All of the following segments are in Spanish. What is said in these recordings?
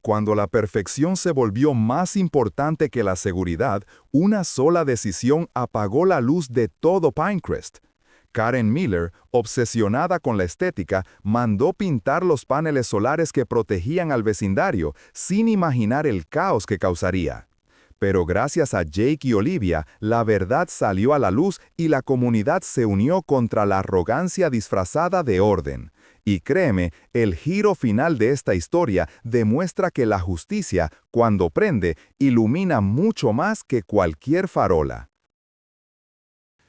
Cuando la perfección se volvió más importante que la seguridad, una sola decisión apagó la luz de todo Pinecrest. Karen Miller, obsesionada con la estética, mandó pintar los paneles solares que protegían al vecindario, sin imaginar el caos que causaría. Pero gracias a Jake y Olivia, la verdad salió a la luz y la comunidad se unió contra la arrogancia disfrazada de orden. Y créeme, el giro final de esta historia demuestra que la justicia, cuando prende, ilumina mucho más que cualquier farola.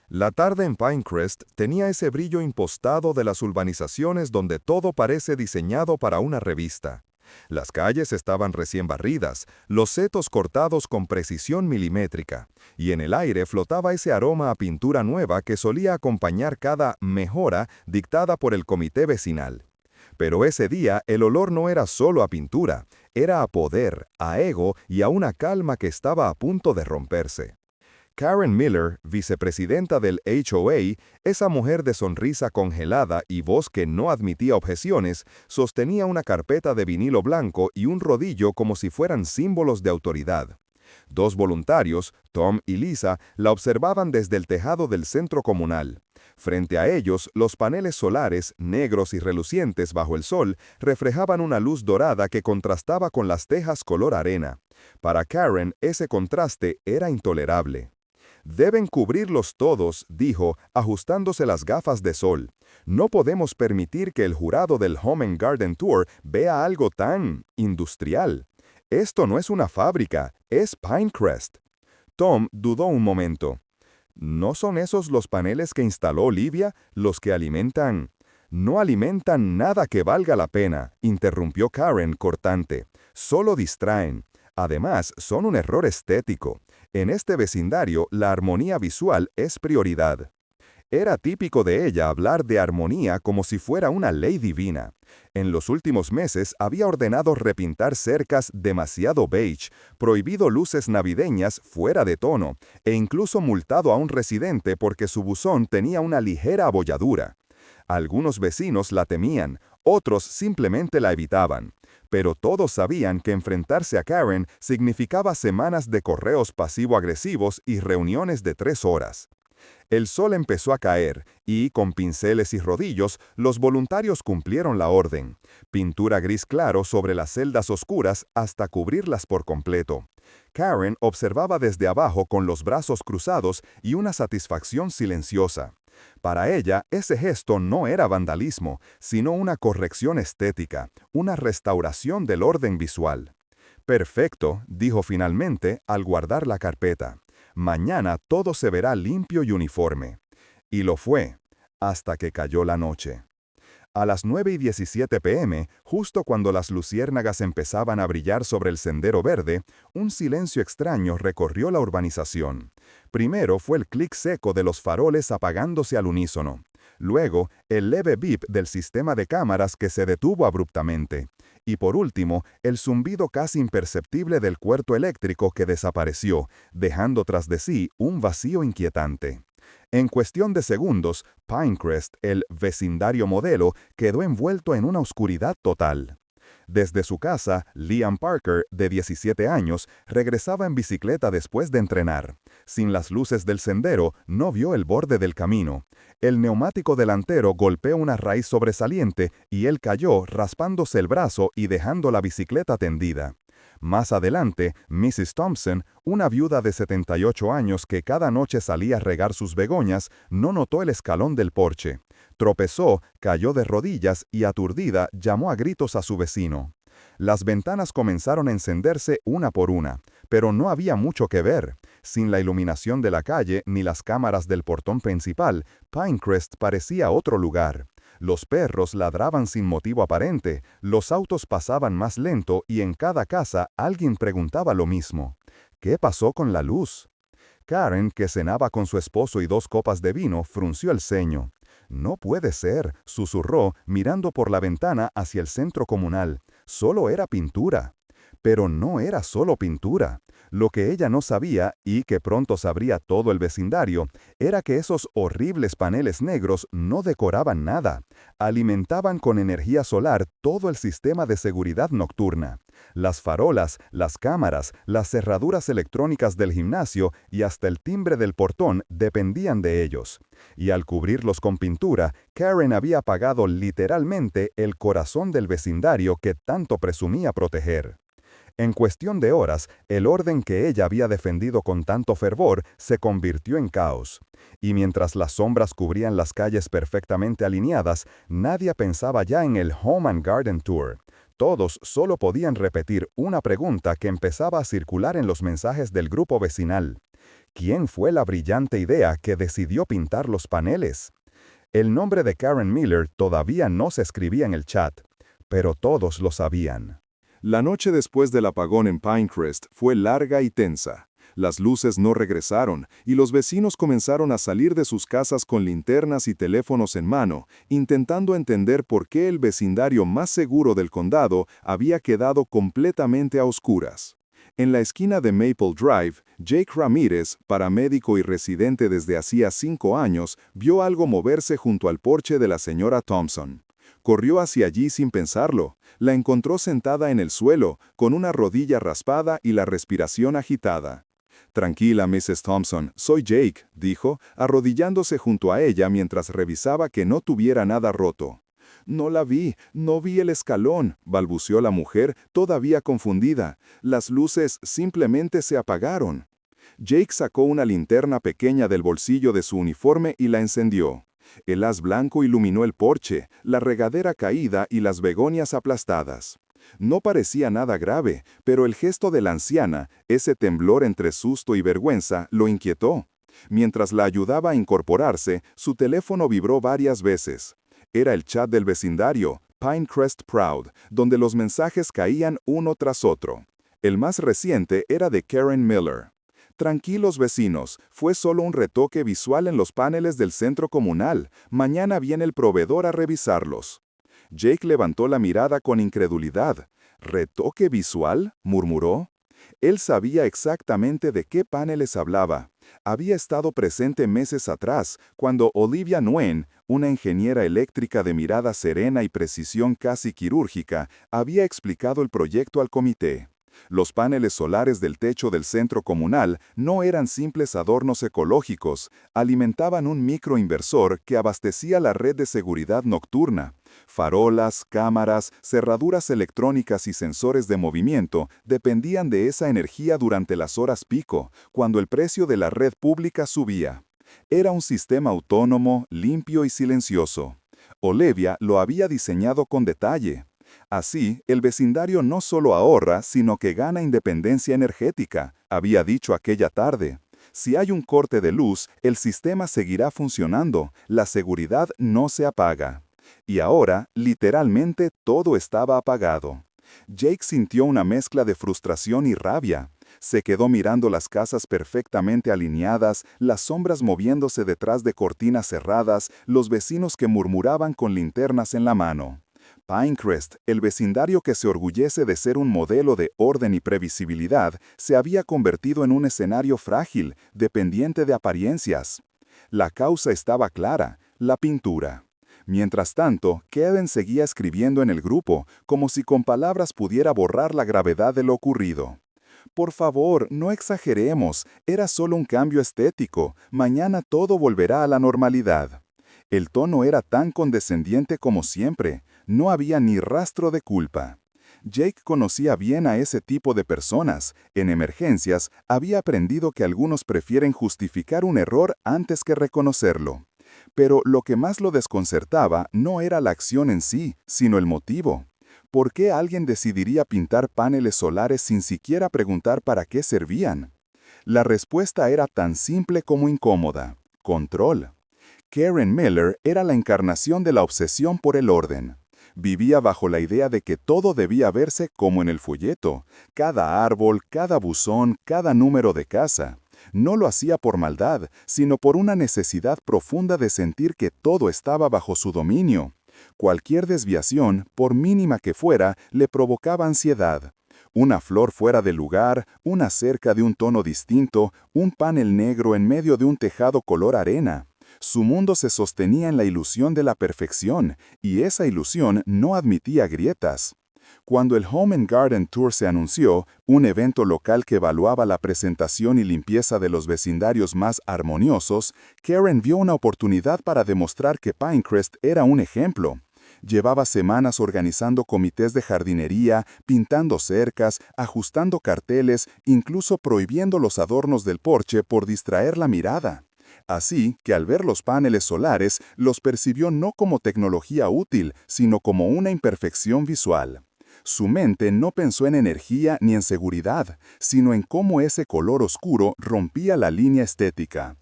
La tarde en Pinecrest tenía ese brillo impostado de las urbanizaciones donde todo parece diseñado para una revista. Las calles estaban recién barridas, los setos cortados con precisión milimétrica, y en el aire flotaba ese aroma a pintura nueva que solía acompañar cada mejora dictada por el comité vecinal. Pero ese día el olor no era solo a pintura, era a poder, a ego y a una calma que estaba a punto de romperse. Karen Miller, vicepresidenta del HOA, esa mujer de sonrisa congelada y voz que no admitía objeciones, sostenía una carpeta de vinilo blanco y un rodillo como si fueran símbolos de autoridad. Dos voluntarios, Tom y Lisa, la observaban desde el tejado del centro comunal. Frente a ellos, los paneles solares, negros y relucientes bajo el sol, reflejaban una luz dorada que contrastaba con las tejas color arena. Para Karen, ese contraste era intolerable. «Deben cubrirlos todos», dijo, ajustándose las gafas de sol. «No podemos permitir que el jurado del Home and Garden Tour vea algo tan industrial. Esto no es una fábrica, es Pinecrest». Tom dudó un momento. «¿No son esos los paneles que instaló Olivia, los que alimentan?» «No alimentan nada que valga la pena», interrumpió Karen cortante. «Solo distraen. Además, son un error estético. En este vecindario, la armonía visual es prioridad». Era típico de ella hablar de armonía como si fuera una ley divina. En los últimos meses había ordenado repintar cercas demasiado beige, prohibido luces navideñas fuera de tono, e incluso multado a un residente porque su buzón tenía una ligera abolladura. Algunos vecinos la temían, otros simplemente la evitaban. Pero todos sabían que enfrentarse a Karen significaba semanas de correos pasivo-agresivos y reuniones de 3 horas. El sol empezó a caer y, con pinceles y rodillos, los voluntarios cumplieron la orden. Pintura gris claro sobre las celdas oscuras hasta cubrirlas por completo. Karen observaba desde abajo con los brazos cruzados y una satisfacción silenciosa. Para ella, ese gesto no era vandalismo, sino una corrección estética, una restauración del orden visual. «Perfecto», dijo finalmente al guardar la carpeta. «Mañana todo se verá limpio y uniforme». Y lo fue, hasta que cayó la noche. A las 9:17 p.m., justo cuando las luciérnagas empezaban a brillar sobre el sendero verde, un silencio extraño recorrió la urbanización. Primero fue el clic seco de los faroles apagándose al unísono. Luego, el leve bip del sistema de cámaras que se detuvo abruptamente. Y por último, el zumbido casi imperceptible del cuerpo eléctrico que desapareció, dejando tras de sí un vacío inquietante. En cuestión de segundos, Pinecrest, el vecindario modelo, quedó envuelto en una oscuridad total. Desde su casa, Liam Parker, de 17 años, regresaba en bicicleta después de entrenar. Sin las luces del sendero, no vio el borde del camino. El neumático delantero golpeó una raíz sobresaliente y él cayó raspándose el brazo y dejando la bicicleta tendida. Más adelante, Mrs. Thompson, una viuda de 78 años que cada noche salía a regar sus begonias, no notó el escalón del porche. Tropezó, cayó de rodillas y aturdida llamó a gritos a su vecino. Las ventanas comenzaron a encenderse una por una, pero no había mucho que ver. Sin la iluminación de la calle ni las cámaras del portón principal, Pinecrest parecía otro lugar. Los perros ladraban sin motivo aparente, los autos pasaban más lento y en cada casa alguien preguntaba lo mismo. ¿Qué pasó con la luz? Karen, que cenaba con su esposo y 2 copas de vino, frunció el ceño. «No puede ser», susurró, mirando por la ventana hacia el centro comunal. «Solo era pintura». Pero no era solo pintura. Lo que ella no sabía, y que pronto sabría todo el vecindario, era que esos horribles paneles negros no decoraban nada. Alimentaban con energía solar todo el sistema de seguridad nocturna. Las farolas, las cámaras, las cerraduras electrónicas del gimnasio y hasta el timbre del portón dependían de ellos. Y al cubrirlos con pintura, Karen había apagado literalmente el corazón del vecindario que tanto presumía proteger. En cuestión de horas, el orden que ella había defendido con tanto fervor se convirtió en caos. Y mientras las sombras cubrían las calles perfectamente alineadas, nadie pensaba ya en el Home and Garden Tour. Todos solo podían repetir una pregunta que empezaba a circular en los mensajes del grupo vecinal. ¿Quién fue la brillante idea que decidió pintar los paneles? El nombre de Karen Miller todavía no se escribía en el chat, pero todos lo sabían. La noche después del apagón en Pinecrest fue larga y tensa. Las luces no regresaron y los vecinos comenzaron a salir de sus casas con linternas y teléfonos en mano, intentando entender por qué el vecindario más seguro del condado había quedado completamente a oscuras. En la esquina de Maple Drive, Jake Ramírez, paramédico y residente desde hacía 5 años, vio algo moverse junto al porche de la señora Thompson. Corrió hacia allí sin pensarlo. La encontró sentada en el suelo, con una rodilla raspada y la respiración agitada. «Tranquila, Mrs. Thompson, soy Jake», dijo, arrodillándose junto a ella mientras revisaba que no tuviera nada roto. «No la vi, no vi el escalón», balbuceó la mujer, todavía confundida. «Las luces simplemente se apagaron». Jake sacó una linterna pequeña del bolsillo de su uniforme y la encendió. El haz blanco iluminó el porche, la regadera caída y las begonias aplastadas. No parecía nada grave, pero el gesto de la anciana, ese temblor entre susto y vergüenza, lo inquietó. Mientras la ayudaba a incorporarse, su teléfono vibró varias veces. Era el chat del vecindario, Pinecrest Proud, donde los mensajes caían uno tras otro. El más reciente era de Karen Miller. «Tranquilos vecinos, fue solo un retoque visual en los paneles del centro comunal. Mañana viene el proveedor a revisarlos». Jake levantó la mirada con incredulidad. «¿Retoque visual?», murmuró. Él sabía exactamente de qué paneles hablaba. Había estado presente meses atrás, cuando Olivia Nguyen, una ingeniera eléctrica de mirada serena y precisión casi quirúrgica, había explicado el proyecto al comité. Los paneles solares del techo del centro comunal no eran simples adornos ecológicos, alimentaban un microinversor que abastecía la red de seguridad nocturna. Farolas, cámaras, cerraduras electrónicas y sensores de movimiento dependían de esa energía durante las horas pico, cuando el precio de la red pública subía. Era un sistema autónomo, limpio y silencioso. Olivia lo había diseñado con detalle. Así, el vecindario no solo ahorra, sino que gana independencia energética, había dicho aquella tarde. Si hay un corte de luz, el sistema seguirá funcionando, la seguridad no se apaga. Y ahora, literalmente, todo estaba apagado. Jake sintió una mezcla de frustración y rabia. Se quedó mirando las casas perfectamente alineadas, las sombras moviéndose detrás de cortinas cerradas, los vecinos que murmuraban con linternas en la mano. Pinecrest, el vecindario que se orgullece de ser un modelo de orden y previsibilidad, se había convertido en un escenario frágil, dependiente de apariencias. La causa estaba clara, la pintura. Mientras tanto, Kevin seguía escribiendo en el grupo, como si con palabras pudiera borrar la gravedad de lo ocurrido. «Por favor, no exageremos, era solo un cambio estético, mañana todo volverá a la normalidad». El tono era tan condescendiente como siempre, no había ni rastro de culpa. Jake conocía bien a ese tipo de personas. En emergencias, había aprendido que algunos prefieren justificar un error antes que reconocerlo. Pero lo que más lo desconcertaba no era la acción en sí, sino el motivo. ¿Por qué alguien decidiría pintar paneles solares sin siquiera preguntar para qué servían? La respuesta era tan simple como incómoda: control. Karen Miller era la encarnación de la obsesión por el orden. Vivía bajo la idea de que todo debía verse como en el folleto, cada árbol, cada buzón, cada número de casa. No lo hacía por maldad, sino por una necesidad profunda de sentir que todo estaba bajo su dominio. Cualquier desviación, por mínima que fuera, le provocaba ansiedad. Una flor fuera de lugar, una cerca de un tono distinto, un panel negro en medio de un tejado color arena. Su mundo se sostenía en la ilusión de la perfección, y esa ilusión no admitía grietas. Cuando el Home and Garden Tour se anunció, un evento local que evaluaba la presentación y limpieza de los vecindarios más armoniosos, Karen vio una oportunidad para demostrar que Pinecrest era un ejemplo. Llevaba semanas organizando comités de jardinería, pintando cercas, ajustando carteles, incluso prohibiendo los adornos del porche por distraer la mirada. Así que al ver los paneles solares, los percibió no como tecnología útil, sino como una imperfección visual. Su mente no pensó en energía ni en seguridad, sino en cómo ese color oscuro rompía la línea estética.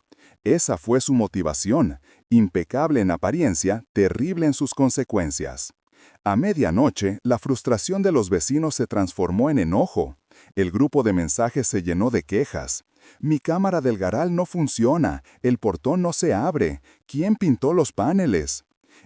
Esa fue su motivación, impecable en apariencia, terrible en sus consecuencias. A medianoche, la frustración de los vecinos se transformó en enojo. El grupo de mensajes se llenó de quejas. Mi cámara del garal no funciona, el portón no se abre, ¿quién pintó los paneles?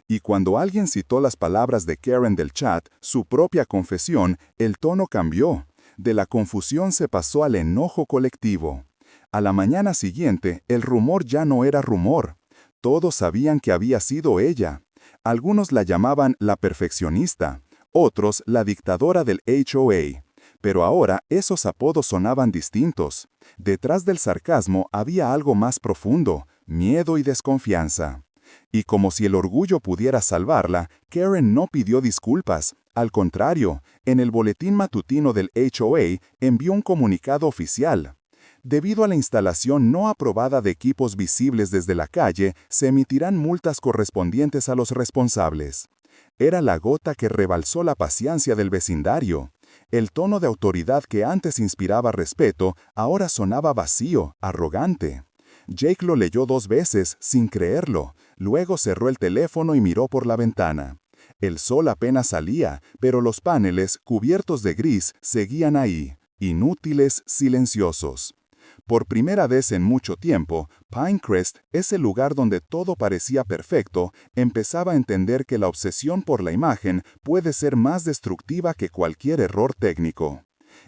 Y cuando alguien citó las palabras de Karen del chat, su propia confesión, el tono cambió. De la confusión se pasó al enojo colectivo. A la mañana siguiente, el rumor ya no era rumor. Todos sabían que había sido ella. Algunos la llamaban la perfeccionista, otros la dictadora del HOA. Pero ahora esos apodos sonaban distintos. Detrás del sarcasmo había algo más profundo, miedo y desconfianza. Y como si el orgullo pudiera salvarla, Karen no pidió disculpas. Al contrario, en el boletín matutino del HOA envió un comunicado oficial. Debido a la instalación no aprobada de equipos visibles desde la calle, se emitirán multas correspondientes a los responsables. Era la gota que rebalsó la paciencia del vecindario. El tono de autoridad que antes inspiraba respeto, ahora sonaba vacío, arrogante. Jake lo leyó 2 veces, sin creerlo. Luego cerró el teléfono y miró por la ventana. El sol apenas salía, pero los paneles, cubiertos de gris, seguían ahí, inútiles, silenciosos. Por primera vez en mucho tiempo, Pinecrest, ese lugar donde todo parecía perfecto, empezaba a entender que la obsesión por la imagen puede ser más destructiva que cualquier error técnico.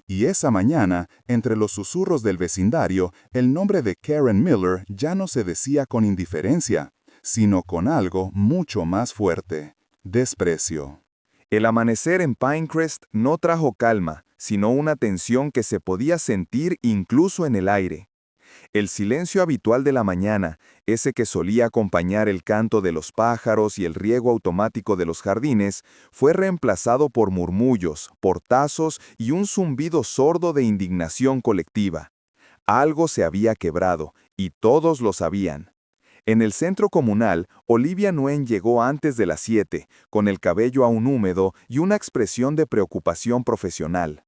Y esa mañana, entre los susurros del vecindario, el nombre de Karen Miller ya no se decía con indiferencia, sino con algo mucho más fuerte: desprecio. El amanecer en Pinecrest no trajo calma, sino una tensión que se podía sentir incluso en el aire. El silencio habitual de la mañana, ese que solía acompañar el canto de los pájaros y el riego automático de los jardines, fue reemplazado por murmullos, portazos y un zumbido sordo de indignación colectiva. Algo se había quebrado, y todos lo sabían. En el centro comunal, Olivia Nguyen llegó antes de las 7, con el cabello aún húmedo y una expresión de preocupación profesional.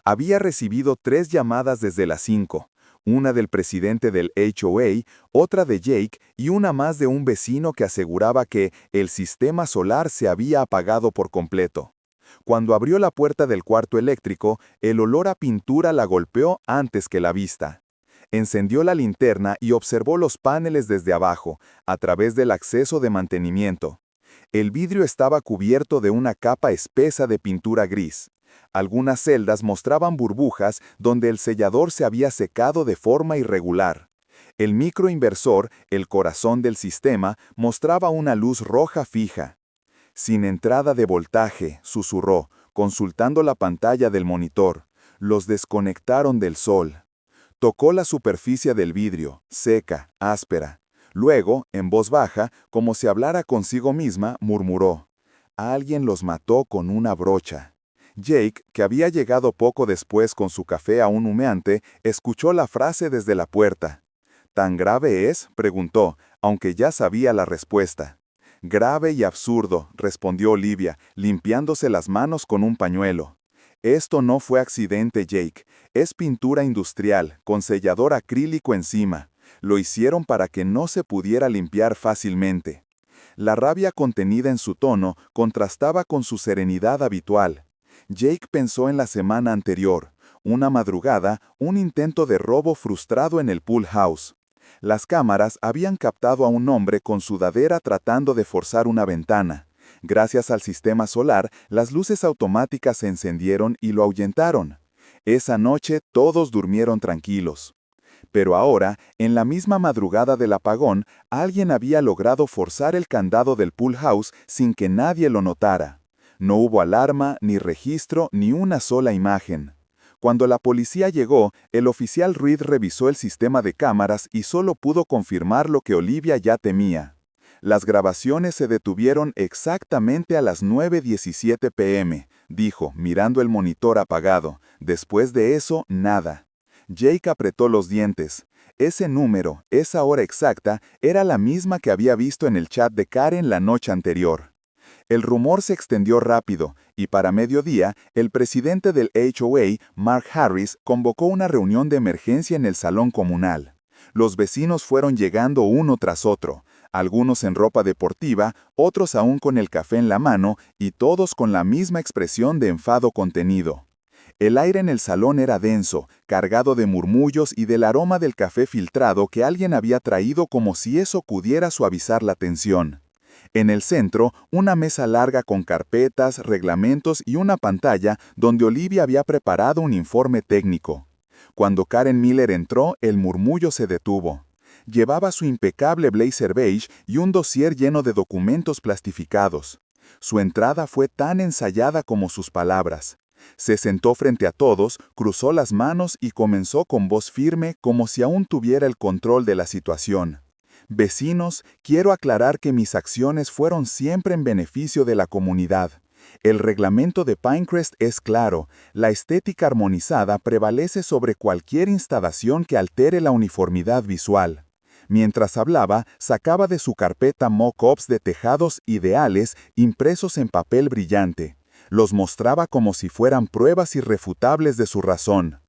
Había recibido 3 llamadas desde las 5, una del presidente del HOA, otra de Jake y una más de un vecino que aseguraba que el sistema solar se había apagado por completo. Cuando abrió la puerta del cuarto eléctrico, el olor a pintura la golpeó antes que la vista. Encendió la linterna y observó los paneles desde abajo, a través del acceso de mantenimiento. El vidrio estaba cubierto de una capa espesa de pintura gris. Algunas celdas mostraban burbujas donde el sellador se había secado de forma irregular. El microinversor, el corazón del sistema, mostraba una luz roja fija. Sin entrada de voltaje, susurró, consultando la pantalla del monitor. Los desconectaron del sol. Tocó la superficie del vidrio, seca, áspera. Luego, en voz baja, como si hablara consigo misma, murmuró: «Alguien los mató con una brocha». Jake, que había llegado poco después con su café aún humeante, escuchó la frase desde la puerta. «¿Tan grave es?», preguntó, aunque ya sabía la respuesta. «Grave y absurdo», respondió Olivia, limpiándose las manos con un pañuelo. «Esto no fue accidente, Jake. Es pintura industrial, con sellador acrílico encima. Lo hicieron para que no se pudiera limpiar fácilmente». La rabia contenida en su tono contrastaba con su serenidad habitual. Jake pensó en la semana anterior, una madrugada, un intento de robo frustrado en el pool house. Las cámaras habían captado a un hombre con sudadera tratando de forzar una ventana. Gracias al sistema solar, las luces automáticas se encendieron y lo ahuyentaron. Esa noche todos durmieron tranquilos. Pero ahora, en la misma madrugada del apagón, alguien había logrado forzar el candado del pool house sin que nadie lo notara. No hubo alarma, ni registro, ni una sola imagen. Cuando la policía llegó, el oficial Reed revisó el sistema de cámaras y solo pudo confirmar lo que Olivia ya temía. Las grabaciones se detuvieron exactamente a las 9:17 p.m., dijo, mirando el monitor apagado. Después de eso, nada. Jake apretó los dientes. Ese número, esa hora exacta, era la misma que había visto en el chat de Karen la noche anterior. El rumor se extendió rápido, y para mediodía, el presidente del HOA, Mark Harris, convocó una reunión de emergencia en el salón comunal. Los vecinos fueron llegando uno tras otro, algunos en ropa deportiva, otros aún con el café en la mano, y todos con la misma expresión de enfado contenido. El aire en el salón era denso, cargado de murmullos y del aroma del café filtrado que alguien había traído como si eso pudiera suavizar la tensión. En el centro, una mesa larga con carpetas, reglamentos y una pantalla donde Olivia había preparado un informe técnico. Cuando Karen Miller entró, el murmullo se detuvo. Llevaba su impecable blazer beige y un dossier lleno de documentos plastificados. Su entrada fue tan ensayada como sus palabras. Se sentó frente a todos, cruzó las manos y comenzó con voz firme como si aún tuviera el control de la situación. Vecinos, quiero aclarar que mis acciones fueron siempre en beneficio de la comunidad. El reglamento de Pinecrest es claro, la estética armonizada prevalece sobre cualquier instalación que altere la uniformidad visual. Mientras hablaba, sacaba de su carpeta mock-ups de tejados ideales impresos en papel brillante. Los mostraba como si fueran pruebas irrefutables de su razón.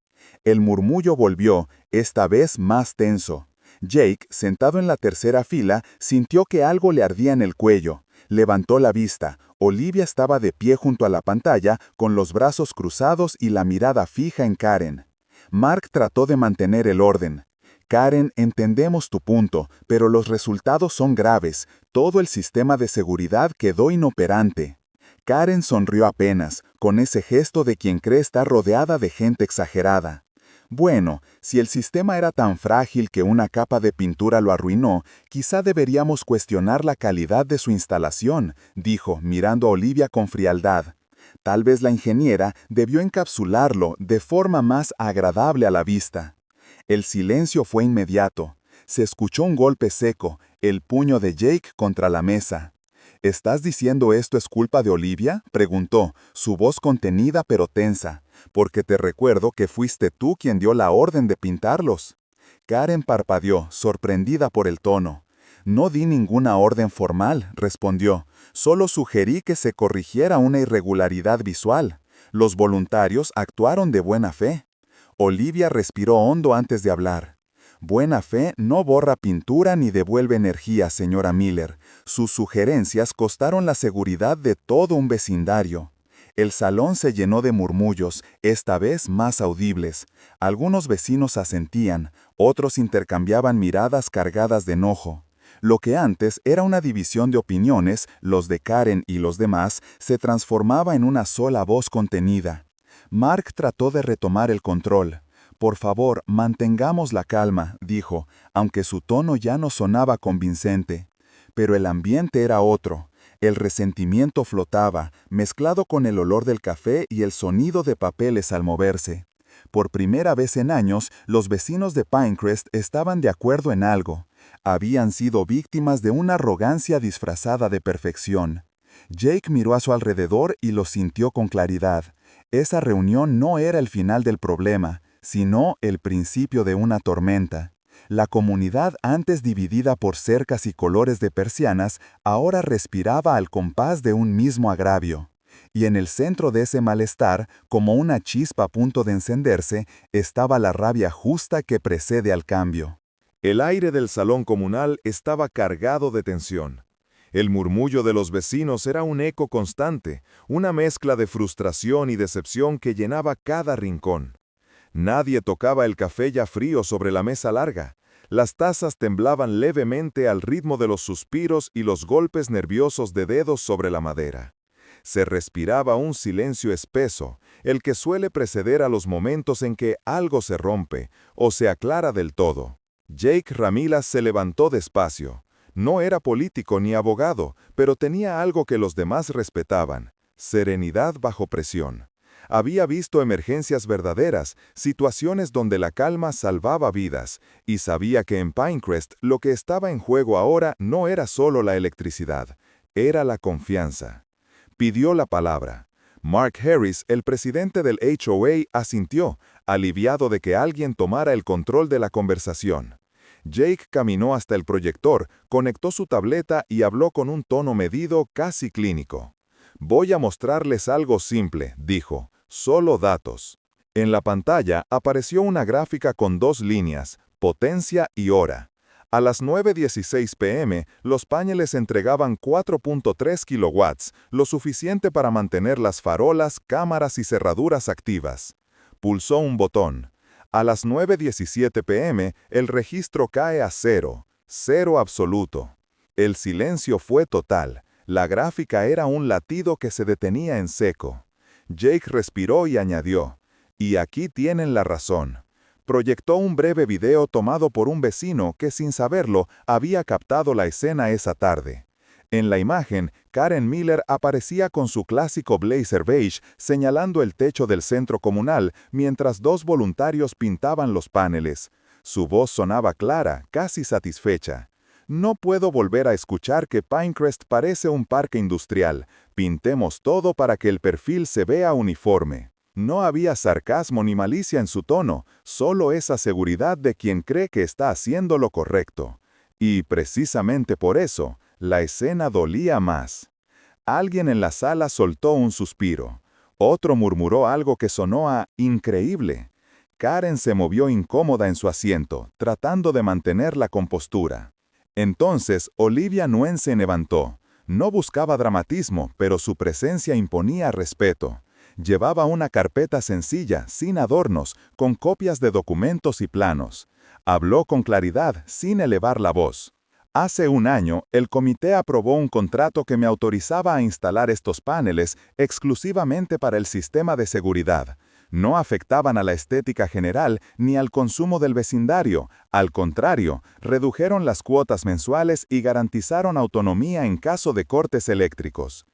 El murmullo volvió, esta vez más tenso. Jake, sentado en la tercera fila, sintió que algo le ardía en el cuello. Levantó la vista. Olivia estaba de pie junto a la pantalla, con los brazos cruzados y la mirada fija en Karen. Mark trató de mantener el orden. Karen, entendemos tu punto, pero los resultados son graves. Todo el sistema de seguridad quedó inoperante. Karen sonrió apenas, con ese gesto de quien cree estar rodeada de gente exagerada. Bueno, si el sistema era tan frágil que una capa de pintura lo arruinó, quizá deberíamos cuestionar la calidad de su instalación, dijo, mirando a Olivia con frialdad. Tal vez la ingeniera debió encapsularlo de forma más agradable a la vista. El silencio fue inmediato. Se escuchó un golpe seco, el puño de Jake contra la mesa. ¿Estás diciendo esto es culpa de Olivia?, preguntó, su voz contenida pero tensa. Porque te recuerdo que fuiste tú quien dio la orden de pintarlos. Karen parpadeó, sorprendida por el tono. No di ninguna orden formal, respondió. Solo sugerí que se corrigiera una irregularidad visual. Los voluntarios actuaron de buena fe. Olivia respiró hondo antes de hablar. Buena fe no borra pintura ni devuelve energía, señora Miller. Sus sugerencias costaron la seguridad de todo un vecindario. El salón se llenó de murmullos, esta vez más audibles. Algunos vecinos asentían, otros intercambiaban miradas cargadas de enojo. Lo que antes era una división de opiniones, los de Karen y los demás, se transformaba en una sola voz contenida. Mark trató de retomar el control. Por favor, mantengamos la calma, dijo, aunque su tono ya no sonaba convincente. Pero el ambiente era otro. El resentimiento flotaba, mezclado con el olor del café y el sonido de papeles al moverse. Por primera vez en años, los vecinos de Pinecrest estaban de acuerdo en algo. Habían sido víctimas de una arrogancia disfrazada de perfección. Jake miró a su alrededor y lo sintió con claridad. Esa reunión no era el final del problema, sino el principio de una tormenta. La comunidad, antes dividida por cercas y colores de persianas, ahora respiraba al compás de un mismo agravio. Y en el centro de ese malestar, como una chispa a punto de encenderse, estaba la rabia justa que precede al cambio. El aire del salón comunal estaba cargado de tensión. El murmullo de los vecinos era un eco constante, una mezcla de frustración y decepción que llenaba cada rincón. Nadie tocaba el café ya frío sobre la mesa larga. Las tazas temblaban levemente al ritmo de los suspiros y los golpes nerviosos de dedos sobre la madera. Se respiraba un silencio espeso, el que suele preceder a los momentos en que algo se rompe o se aclara del todo. Jake Ramirez se levantó despacio. No era político ni abogado, pero tenía algo que los demás respetaban: serenidad bajo presión. Había visto emergencias verdaderas, situaciones donde la calma salvaba vidas, y sabía que en Pinecrest lo que estaba en juego ahora no era solo la electricidad, era la confianza. Pidió la palabra. Mark Harris, el presidente del HOA, asintió, aliviado de que alguien tomara el control de la conversación. Jake caminó hasta el proyector, conectó su tableta y habló con un tono medido, casi clínico. «Voy a mostrarles algo simple», dijo, «solo datos». En la pantalla apareció una gráfica con dos líneas, potencia y hora. A las 9:16 p.m., los paneles entregaban 4.3 kilowatts, lo suficiente para mantener las farolas, cámaras y cerraduras activas. Pulsó un botón. A las 9:17 p.m., el registro cae a cero, cero absoluto. El silencio fue total. La gráfica era un latido que se detenía en seco. Jake respiró y añadió, «Y aquí tienen la razón». Proyectó un breve video tomado por un vecino que, sin saberlo, había captado la escena esa tarde. En la imagen, Karen Miller aparecía con su clásico blazer beige señalando el techo del centro comunal mientras dos voluntarios pintaban los paneles. Su voz sonaba clara, casi satisfecha. «No puedo volver a escuchar que Pinecrest parece un parque industrial. Pintemos todo para que el perfil se vea uniforme». No había sarcasmo ni malicia en su tono, solo esa seguridad de quien cree que está haciendo lo correcto. Y precisamente por eso, la escena dolía más. Alguien en la sala soltó un suspiro. Otro murmuró algo que sonó a increíble. Karen se movió incómoda en su asiento, tratando de mantener la compostura. Entonces, Olivia Nguyen se levantó. No buscaba dramatismo, pero su presencia imponía respeto. Llevaba una carpeta sencilla, sin adornos, con copias de documentos y planos. Habló con claridad, sin elevar la voz. Hace un año, el comité aprobó un contrato que me autorizaba a instalar estos paneles exclusivamente para el sistema de seguridad. No afectaban a la estética general ni al consumo del vecindario. Al contrario, redujeron las cuotas mensuales y garantizaron autonomía en caso de cortes eléctricos.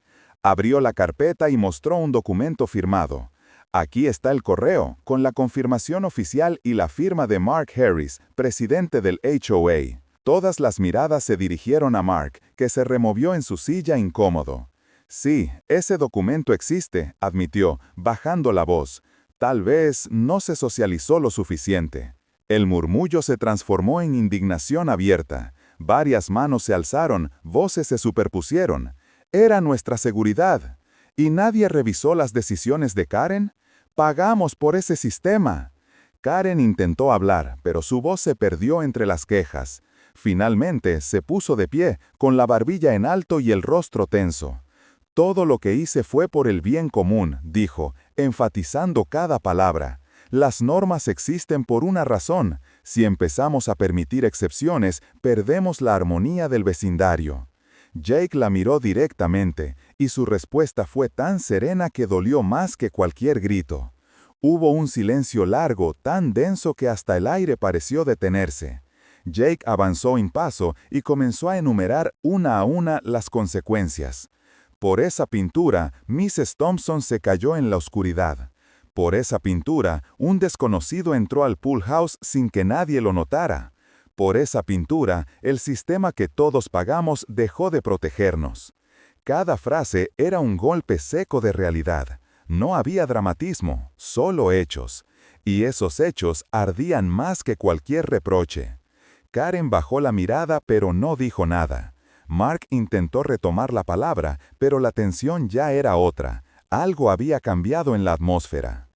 Abrió la carpeta y mostró un documento firmado. Aquí está el correo, con la confirmación oficial y la firma de Mark Harris, presidente del HOA. Todas las miradas se dirigieron a Mark, que se removió en su silla incómodo. «Sí, ese documento existe», admitió, bajando la voz. «Tal vez no se socializó lo suficiente». El murmullo se transformó en indignación abierta. Varias manos se alzaron, voces se superpusieron. «Era nuestra seguridad. ¿Y nadie revisó las decisiones de Karen? Pagamos por ese sistema». Karen intentó hablar, pero su voz se perdió entre las quejas. Finalmente, se puso de pie, con la barbilla en alto y el rostro tenso. «Todo lo que hice fue por el bien común», dijo, enfatizando cada palabra. «Las normas existen por una razón. Si empezamos a permitir excepciones, perdemos la armonía del vecindario». Jake la miró directamente, y su respuesta fue tan serena que dolió más que cualquier grito. Hubo un silencio largo, tan denso que hasta el aire pareció detenerse. Jake avanzó un paso y comenzó a enumerar una a una las consecuencias. Por esa pintura, Mrs. Thompson se cayó en la oscuridad. Por esa pintura, un desconocido entró al pool house sin que nadie lo notara. Por esa pintura, el sistema que todos pagamos dejó de protegernos. Cada frase era un golpe seco de realidad. No había dramatismo, solo hechos. Y esos hechos ardían más que cualquier reproche. Karen bajó la mirada, pero no dijo nada. Mark intentó retomar la palabra, pero la tensión ya era otra. Algo había cambiado en la atmósfera.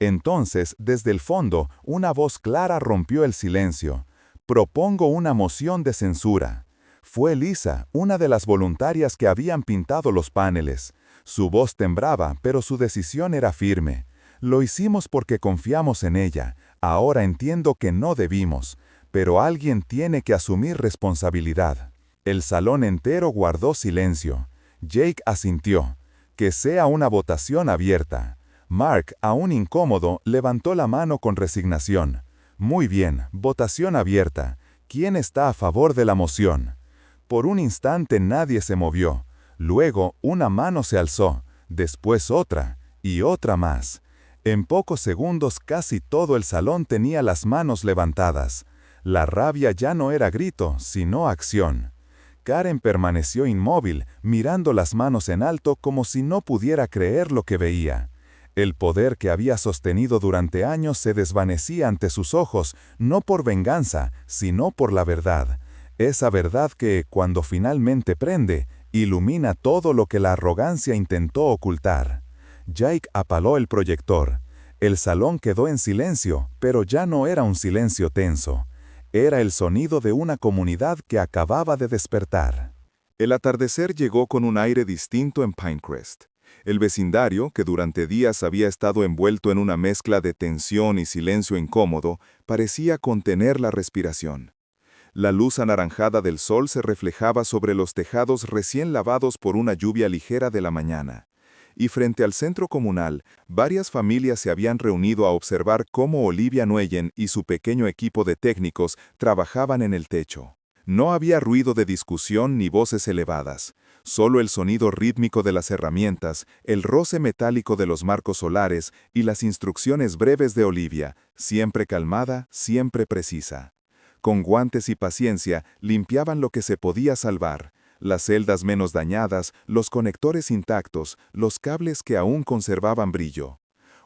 Entonces, desde el fondo, una voz clara rompió el silencio. «Propongo una moción de censura». Fue Lisa, una de las voluntarias que habían pintado los paneles. Su voz temblaba, pero su decisión era firme. «Lo hicimos porque confiamos en ella. Ahora entiendo que no debimos. Pero alguien tiene que asumir responsabilidad». El salón entero guardó silencio. Jake asintió. Que sea una votación abierta. Mark, aún incómodo, levantó la mano con resignación. Muy bien, votación abierta. ¿Quién está a favor de la moción? Por un instante nadie se movió. Luego una mano se alzó, después otra, y otra más. En pocos segundos casi todo el salón tenía las manos levantadas. La rabia ya no era grito, sino acción. Karen permaneció inmóvil, mirando las manos en alto como si no pudiera creer lo que veía. El poder que había sostenido durante años se desvanecía ante sus ojos, no por venganza, sino por la verdad. Esa verdad que, cuando finalmente prende, ilumina todo lo que la arrogancia intentó ocultar. Jake apagó el proyector. El salón quedó en silencio, pero ya no era un silencio tenso. Era el sonido de una comunidad que acababa de despertar. El atardecer llegó con un aire distinto en Pinecrest. El vecindario, que durante días había estado envuelto en una mezcla de tensión y silencio incómodo, parecía contener la respiración. La luz anaranjada del sol se reflejaba sobre los tejados recién lavados por una lluvia ligera de la mañana. Y frente al centro comunal, varias familias se habían reunido a observar cómo Olivia Nguyen y su pequeño equipo de técnicos trabajaban en el techo. No había ruido de discusión ni voces elevadas, solo el sonido rítmico de las herramientas, el roce metálico de los marcos solares y las instrucciones breves de Olivia, siempre calmada, siempre precisa. Con guantes y paciencia limpiaban lo que se podía salvar, las celdas menos dañadas, los conectores intactos, los cables que aún conservaban brillo.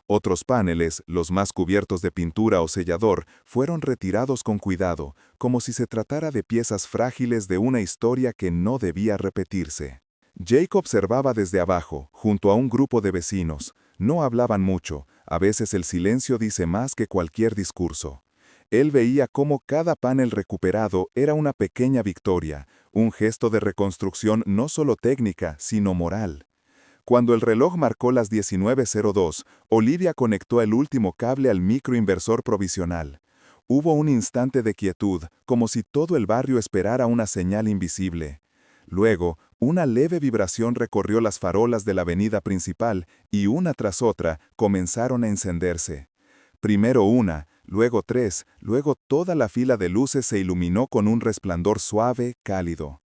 Otros paneles, los más cubiertos de pintura o sellador, fueron retirados con cuidado, como si se tratara de piezas frágiles de una historia que no debía repetirse. Jake observaba desde abajo, junto a un grupo de vecinos. No hablaban mucho, a veces el silencio dice más que cualquier discurso. Él veía cómo cada panel recuperado era una pequeña victoria, un gesto de reconstrucción no solo técnica, sino moral. Cuando el reloj marcó las 19:02, Olivia conectó el último cable al microinversor provisional. Hubo un instante de quietud, como si todo el barrio esperara una señal invisible. Luego, una leve vibración recorrió las farolas de la avenida principal y una tras otra comenzaron a encenderse. Primero una, luego tres, luego toda la fila de luces se iluminó con un resplandor suave, cálido.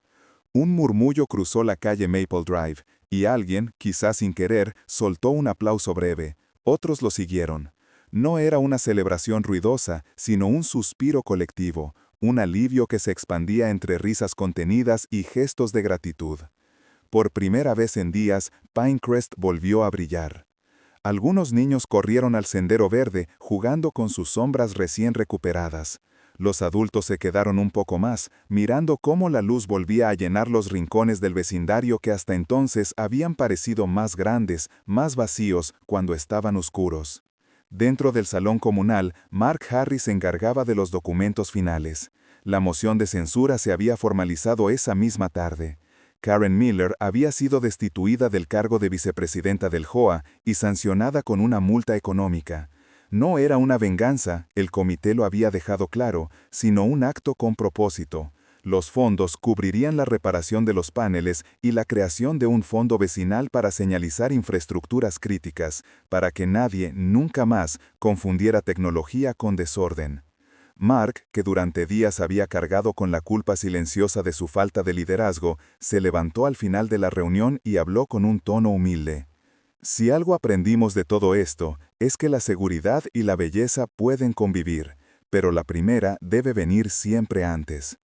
Un murmullo cruzó la calle Maple Drive, y alguien, quizás sin querer, soltó un aplauso breve. Otros lo siguieron. No era una celebración ruidosa, sino un suspiro colectivo, un alivio que se expandía entre risas contenidas y gestos de gratitud. Por primera vez en días, Pinecrest volvió a brillar. Algunos niños corrieron al sendero verde, jugando con sus sombras recién recuperadas. Los adultos se quedaron un poco más, mirando cómo la luz volvía a llenar los rincones del vecindario que hasta entonces habían parecido más grandes, más vacíos, cuando estaban oscuros. Dentro del salón comunal, Mark Harris se encargaba de los documentos finales. La moción de censura se había formalizado esa misma tarde. Karen Miller había sido destituida del cargo de vicepresidenta del JOA y sancionada con una multa económica. No era una venganza, el comité lo había dejado claro, sino un acto con propósito. Los fondos cubrirían la reparación de los paneles y la creación de un fondo vecinal para señalizar infraestructuras críticas, para que nadie, nunca más, confundiera tecnología con desorden. Mark, que durante días había cargado con la culpa silenciosa de su falta de liderazgo, se levantó al final de la reunión y habló con un tono humilde. Si algo aprendimos de todo esto, es que la seguridad y la belleza pueden convivir, pero la primera debe venir siempre antes.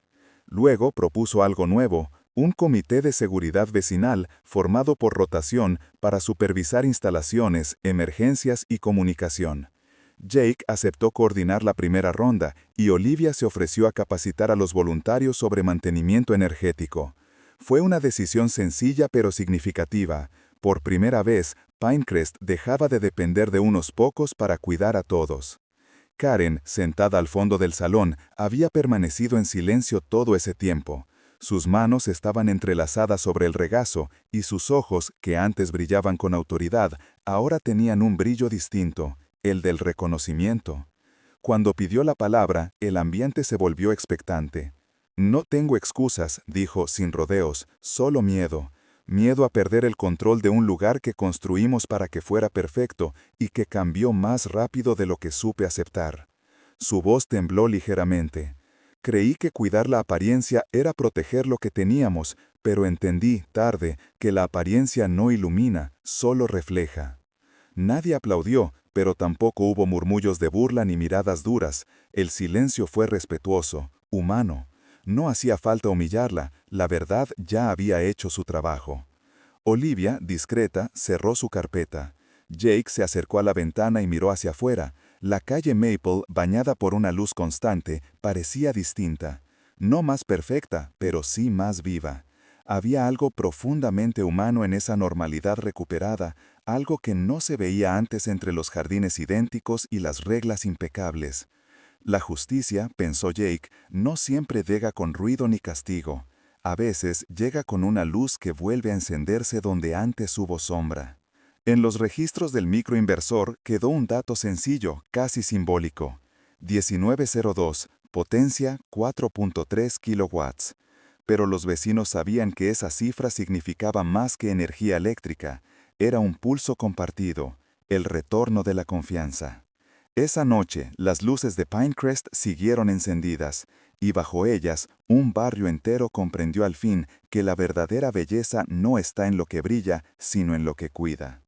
Luego propuso algo nuevo, un comité de seguridad vecinal formado por rotación para supervisar instalaciones, emergencias y comunicación. Jake aceptó coordinar la primera ronda y Olivia se ofreció a capacitar a los voluntarios sobre mantenimiento energético. Fue una decisión sencilla pero significativa. Por primera vez, Pinecrest dejaba de depender de unos pocos para cuidar a todos. Karen, sentada al fondo del salón, había permanecido en silencio todo ese tiempo. Sus manos estaban entrelazadas sobre el regazo y sus ojos, que antes brillaban con autoridad, ahora tenían un brillo distinto, el del reconocimiento. Cuando pidió la palabra, el ambiente se volvió expectante. No tengo excusas, dijo sin rodeos, solo miedo. Miedo a perder el control de un lugar que construimos para que fuera perfecto y que cambió más rápido de lo que supe aceptar. Su voz tembló ligeramente. Creí que cuidar la apariencia era proteger lo que teníamos, pero entendí, tarde, que la apariencia no ilumina, solo refleja. Nadie aplaudió, pero tampoco hubo murmullos de burla ni miradas duras. El silencio fue respetuoso, humano. No hacía falta humillarla, la verdad ya había hecho su trabajo. Olivia, discreta, cerró su carpeta. Jake se acercó a la ventana y miró hacia afuera. La calle Maple, bañada por una luz constante, parecía distinta. No más perfecta, pero sí más viva. Había algo profundamente humano en esa normalidad recuperada, algo que no se veía antes entre los jardines idénticos y las reglas impecables. La justicia, pensó Jake, no siempre llega con ruido ni castigo. A veces llega con una luz que vuelve a encenderse donde antes hubo sombra. En los registros del microinversor quedó un dato sencillo, casi simbólico. 1902, potencia 4.3 kilowatts. Pero los vecinos sabían que esa cifra significaba más que energía eléctrica. Era un pulso compartido, el retorno de la confianza. Esa noche, las luces de Pinecrest siguieron encendidas, y bajo ellas, un barrio entero comprendió al fin que la verdadera belleza no está en lo que brilla, sino en lo que cuida.